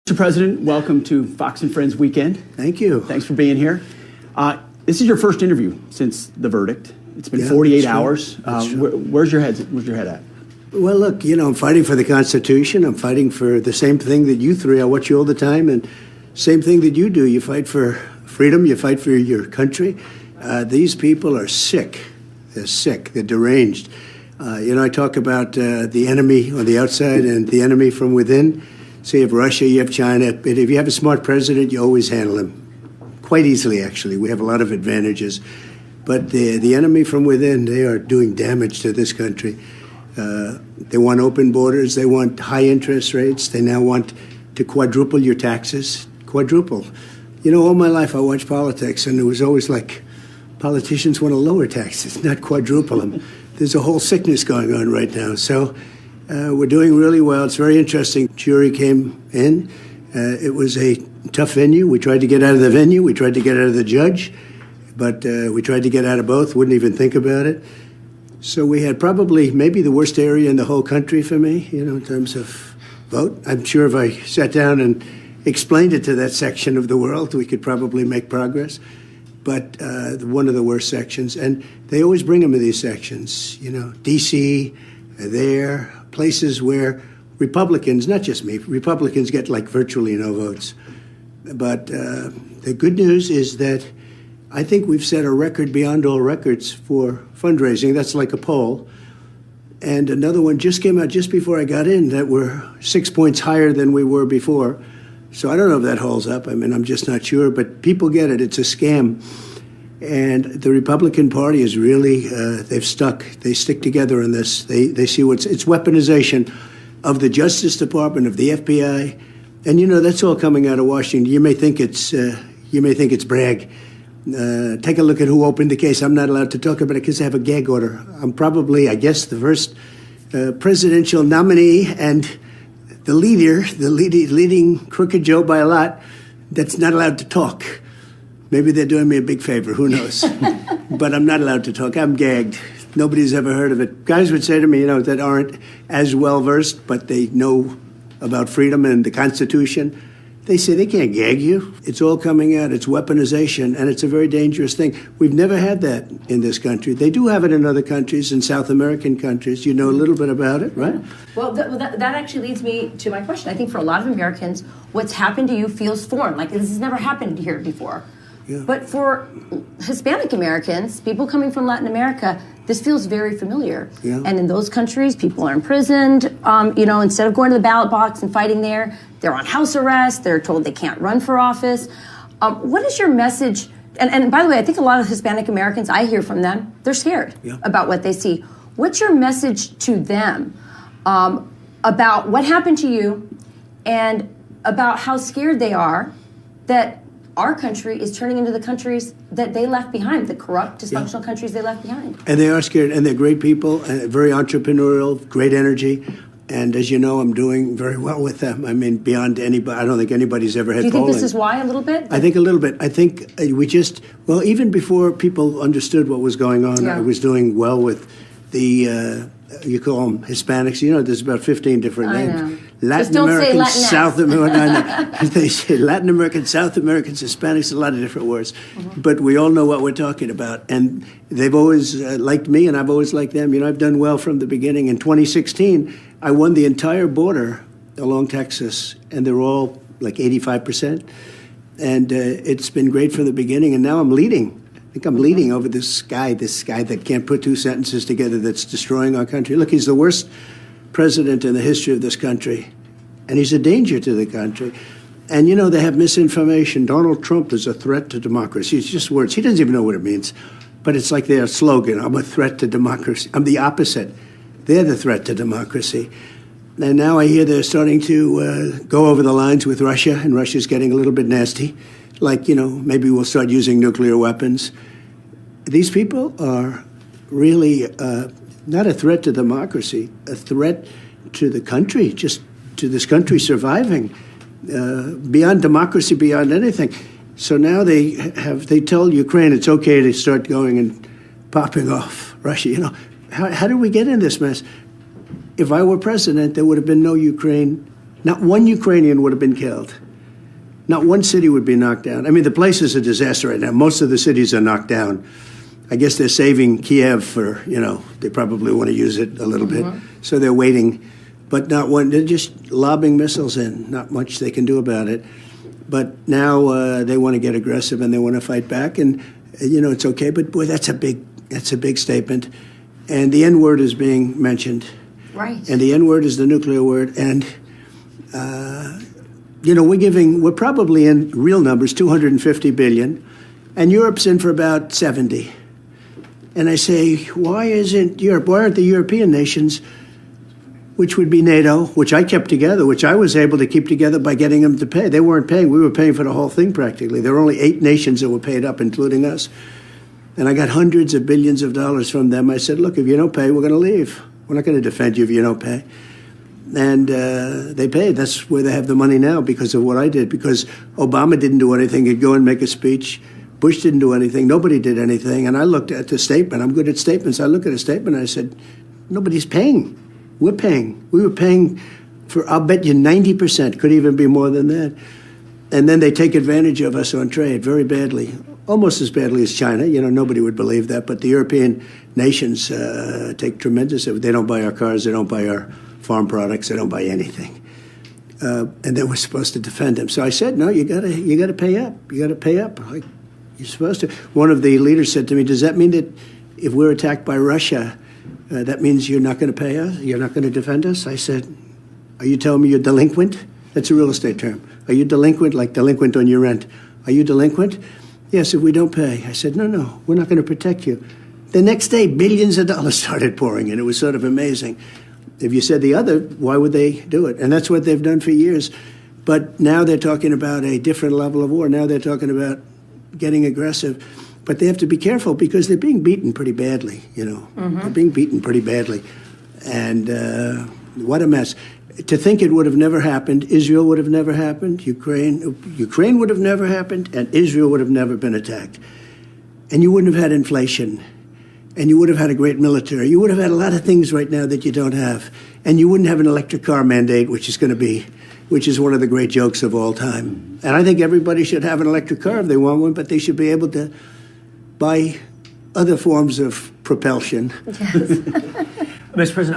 Mr. President, welcome to Fox and Friends Weekend. Thank you. Thanks for being here. This is your first interview since the verdict. It's been 48 hours. Where's your head at? Well, look, I'm fighting for the Constitution. I'm fighting for the same thing that you three. I watch you all the time, and same thing that you do. You fight for freedom. You fight for your country. These people are sick. They're sick. They're deranged. I talk about the enemy on the outside and the enemy from within. So you have Russia, you have China. But if you have a smart president, you always handle him. Quite easily, actually. We have a lot of advantages. But the enemy from within, they are doing damage to this country. They want open borders. They want high interest rates. They now want to quadruple your taxes. Quadruple. All my life I watched politics, and it was always like politicians want to lower taxes, not quadruple them. There's a whole sickness going on right now. So we're doing really well. It's very interesting. Jury came in. It was a tough venue. We tried to get out of the venue. We tried to get out of the judge. But we tried to get out of both. Wouldn't even think about it. So we had probably maybe the worst area in the whole country for me, in terms of vote. I'm sure if I sat down and explained it to that section of the world, we could probably make progress. But one of the worst sections. And they always bring them to these sections, D.C., there, places where Republicans, not just me, Republicans get like virtually no votes. But the good news is that I think we've set a record beyond all records for fundraising. That's like a poll. And another one just came out just before I got in that we're 6 points higher than we were before. So I don't know if that holds up. I'm just not sure. But people get it. It's a scam. And the Republican Party is really, they've stuck. They stick together in this. They see it's weaponization of the Justice Department, of the FBI. And, that's all coming out of Washington. You may think it's brag. Take a look at who opened the case. I'm not allowed to talk about it because I have a gag order. I'm probably, I guess, the first presidential nominee and the leading crooked Joe by a lot that's not allowed to talk. Maybe they're doing me a big favor. Who knows? But I'm not allowed to talk. I'm gagged. Nobody's ever heard of it. Guys would say to me, that aren't as well-versed, but they know about freedom and the Constitution. They say they can't gag you. It's all coming out. It's weaponization, and it's a very dangerous thing. We've never had that in this country. They do have it in other countries, in South American countries. You know a little bit about it, right? Well, that actually leads me to my question. I think for a lot of Americans, what's happened to you feels foreign. Like, this has never happened here before. Yeah. But for Hispanic Americans, people coming from Latin America, this feels very familiar. Yeah. And in those countries, people are imprisoned. Instead of going to the ballot box and fighting there, they're on house arrest. They're told they can't run for office. What is your message? And by the way, I think a lot of Hispanic Americans, I hear from them, they're scared about what they see. What's your message to them about what happened to you and about how scared they are that our country is turning into the countries that they left behind, the corrupt, dysfunctional countries they left behind? And they are scared, and they're great people, and very entrepreneurial, great energy. And as you know, I'm doing very well with them. Beyond anybody, I don't think anybody's ever had polling. Do you think this is why, a little bit? I think a little bit. I think even before people understood what was going on, I was doing well with the, you call them Hispanics. there's about 15 different names. I know. Latin Americans, South Americans. They say Latin Americans, South Americans, Hispanics, a lot of different words. Mm-hmm. But we all know what we're talking about. And they've always liked me, and I've always liked them. I've done well from the beginning. In 2016, I won the entire border along Texas, and they're all like 85%. And it's been great from the beginning, and now I'm leading. I think I'm leading over this guy that can't put two sentences together, that's destroying our country. Look, he's the worst president in the history of this country, and he's a danger to the country. And, they have misinformation. Donald Trump is a threat to democracy. It's just words. He doesn't even know what it means. But it's like their slogan, I'm a threat to democracy. I'm the opposite. They're the threat to democracy. And now I hear they're starting to go over the lines with Russia, and Russia's getting a little bit nasty. Like, maybe we'll start using nuclear weapons. These people are really not a threat to democracy, a threat to the country, just to this country surviving, beyond democracy, beyond anything. So now they tell Ukraine it's okay to start going and popping off Russia. How did we get in this mess? If I were president, there would have been no Ukraine, not one Ukrainian would have been killed. Not one city would be knocked down. I mean, the place is a disaster right now. Most of the cities are knocked down. I guess they're saving Kiev for, they probably want to use it a little bit. So they're waiting. But not one, they're just lobbing missiles in. Not much they can do about it. But now they want to get aggressive and they want to fight back. And, it's okay. But, boy, that's a big statement. And the N-word is being mentioned. Right. And the N-word is the nuclear word. And, we're probably in real numbers, 250 billion. And Europe's in for about 70. And I say, why aren't the European nations, which would be NATO, which I kept together, which I was able to keep together by getting them to pay. They weren't paying. We were paying for the whole thing practically. There were only 8 nations that were paid up, including us. And I got hundreds of billions of dollars from them. I said, look, if you don't pay, we're going to leave. We're not going to defend you if you don't pay. And they paid. That's where they have the money now because of what I did. Because Obama didn't do anything. He'd go and make a speech. Bush didn't do anything. Nobody did anything. And I looked at the statement. I'm good at statements. I look at a statement and I said, nobody's paying. We're paying. We were paying for, I'll bet you 90%, could even be more than that. And then they take advantage of us on trade very badly, almost as badly as China. Nobody would believe that. But the European nations take tremendous, they don't buy our cars, they don't buy our farm products, they don't buy anything. And then we're supposed to defend them. So I said, no, you gotta pay up. You gotta pay up. Like, you're supposed to. One of the leaders said to me, does that mean that if we're attacked by Russia, that means you're not going to pay us? You're not going to defend us? I said, are you telling me you're delinquent? That's a real estate term. Are you delinquent, like delinquent on your rent? Are you delinquent? Yes, if we don't pay. I said, no, we're not going to protect you. The next day, billions of dollars started pouring in. It was sort of amazing. If you said the other, why would they do it? And that's what they've done for years. But now they're talking about a different level of war. Now they're talking about getting aggressive. But they have to be careful because they're being beaten pretty badly, They're being beaten pretty badly. And what a mess. To think it would have never happened, Israel would have never happened, Ukraine would have never happened, and Israel would have never been attacked. And you wouldn't have had inflation. And you would have had a great military. You would have had a lot of things right now that you don't have. And you wouldn't have an electric car mandate, which is one of the great jokes of all time. And I think everybody should have an electric car if they want one, but they should be able to buy other forms of propulsion. Yes. Mr. President,